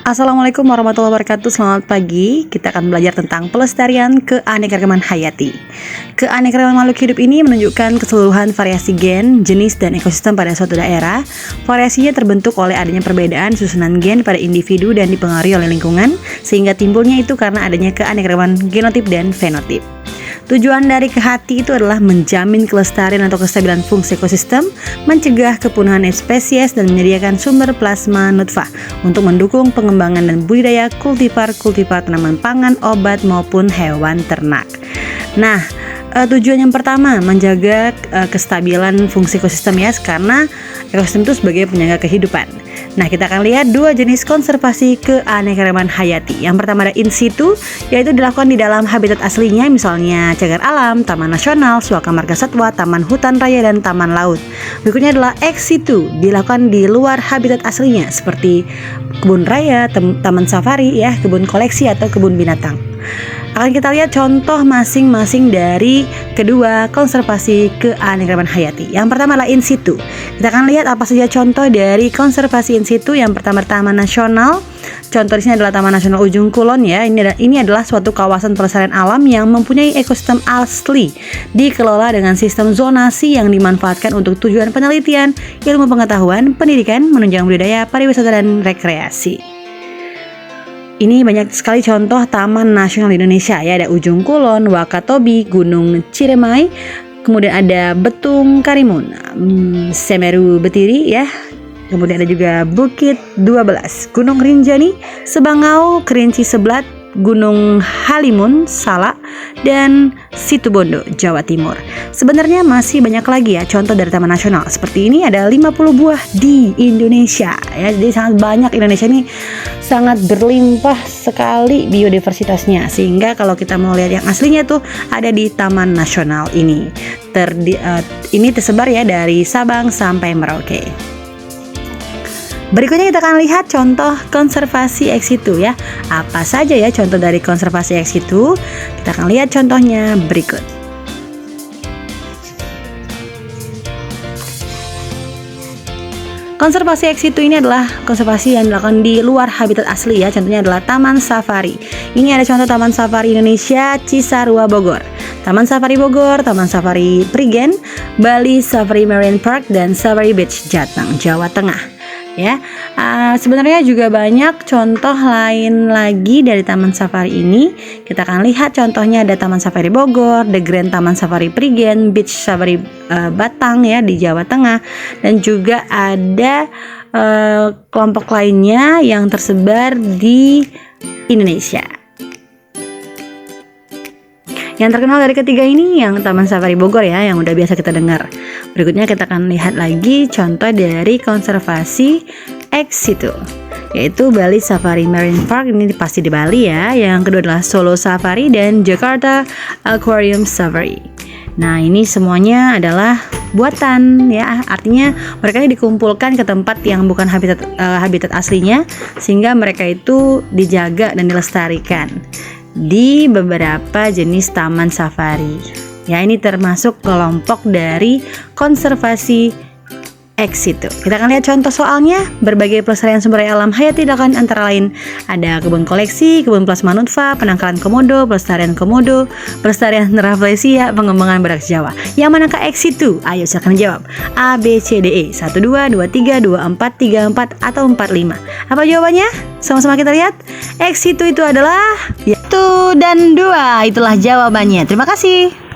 Assalamualaikum warahmatullahi wabarakatuh. Selamat pagi. Kita akan belajar tentang pelestarian keanekaragaman hayati. Keanekaragaman makhluk hidup ini menunjukkan keseluruhan variasi gen, jenis, dan ekosistem pada suatu daerah. Variasinya terbentuk oleh adanya perbedaan susunan gen pada individu dan dipengaruhi oleh lingkungan, sehingga timbulnya itu karena adanya keanekaragaman genotip dan fenotip. Tujuan dari kehati itu adalah menjamin kelestarian atau kestabilan fungsi ekosistem, mencegah kepunahan spesies, dan menyediakan sumber plasma nutfah untuk mendukung pengembangan dan budidaya kultivar tanaman pangan, obat, maupun hewan ternak. Nah, tujuan yang pertama menjaga kestabilan fungsi ekosistem ya, karena ekosistem itu sebagai penjaga kehidupan. Nah, kita akan lihat dua jenis konservasi keanekaragaman hayati. Yang pertama ada in situ, yaitu dilakukan di dalam habitat aslinya, misalnya cagar alam, taman nasional, suaka marga satwa, taman hutan raya, dan taman laut. Berikutnya adalah ex situ, dilakukan di luar habitat aslinya, seperti kebun raya, taman safari, ya, kebun koleksi atau kebun binatang. Akan kita lihat contoh masing-masing dari kedua konservasi keanekaragaman hayati. Yang pertama adalah in situ. Kita akan lihat apa saja contoh dari konservasi in situ. Yang pertama Taman Nasional. Contoh di sini adalah Taman Nasional Ujung Kulon ya. Ini adalah suatu kawasan pelestarian alam yang mempunyai ekosistem asli, dikelola dengan sistem zonasi yang dimanfaatkan untuk tujuan penelitian, ilmu pengetahuan, pendidikan, menunjang budidaya, pariwisata, dan rekreasi. Ini banyak sekali contoh taman nasional di Indonesia ya, ada Ujung Kulon, Wakatobi, Gunung Ciremai, kemudian ada Betung Karimun, Semeru Betiri ya, kemudian ada juga Bukit 12, Gunung Rinjani, Sebangau, Kerinci Seblat, Gunung Halimun, Salak, dan Situbondo, Jawa Timur. Sebenarnya masih banyak lagi ya contoh dari taman nasional. Seperti ini ada 50 buah di Indonesia ya. Jadi sangat banyak, Indonesia ini sangat berlimpah sekali biodiversitasnya, sehingga kalau kita mau lihat yang aslinya tuh ada di taman nasional ini. Ini tersebar ya dari Sabang sampai Merauke. Berikutnya kita akan lihat contoh konservasi ex situ ya. Apa saja ya contoh dari konservasi ex situ? Kita akan lihat contohnya berikut. Konservasi ex situ ini adalah konservasi yang dilakukan di luar habitat asli ya. Contohnya adalah Taman Safari. Ini ada contoh Taman Safari Indonesia Cisarua Bogor, Taman Safari Bogor, Taman Safari Prigen, Bali Safari Marine Park, dan Safari Beach Jateng, Jawa Tengah. Ya, sebenarnya juga banyak contoh lain lagi dari Taman Safari ini. Kita akan lihat contohnya ada Taman Safari Bogor, The Grand Taman Safari Prigen, Beach Safari Batang ya di Jawa Tengah, dan juga ada kelompok lainnya yang tersebar di Indonesia. Yang terkenal dari ketiga ini yang Taman Safari Bogor ya, yang udah biasa kita dengar. Berikutnya kita akan lihat lagi contoh dari konservasi ex situ, yaitu Bali Safari Marine Park. Ini pasti di Bali ya. Yang kedua adalah Solo Safari dan Jakarta Aquarium Safari. Nah, ini semuanya adalah buatan ya, artinya mereka ini dikumpulkan ke tempat yang bukan habitat aslinya, sehingga mereka itu dijaga dan dilestarikan di beberapa jenis taman safari. Ya, ini termasuk kelompok dari konservasi ex situ. Kita akan lihat contoh soalnya. Berbagai pelestarian sumber daya alam hayati dilakukan antara lain ada kebun koleksi, kebun plasma nutfah, penangkaran komodo, pelestarian rafflesia, pengembangan badak Jawa. Yang manakah ex situ? Ayo silakan jawab. A, B, C, D, E. 1, 2, 2, 3, 2, 4, 3, 4, atau 4, 5. Apa jawabannya? Sama-sama kita lihat. Ex situ itu adalah 1 dan 2. Itulah jawabannya. Terima kasih.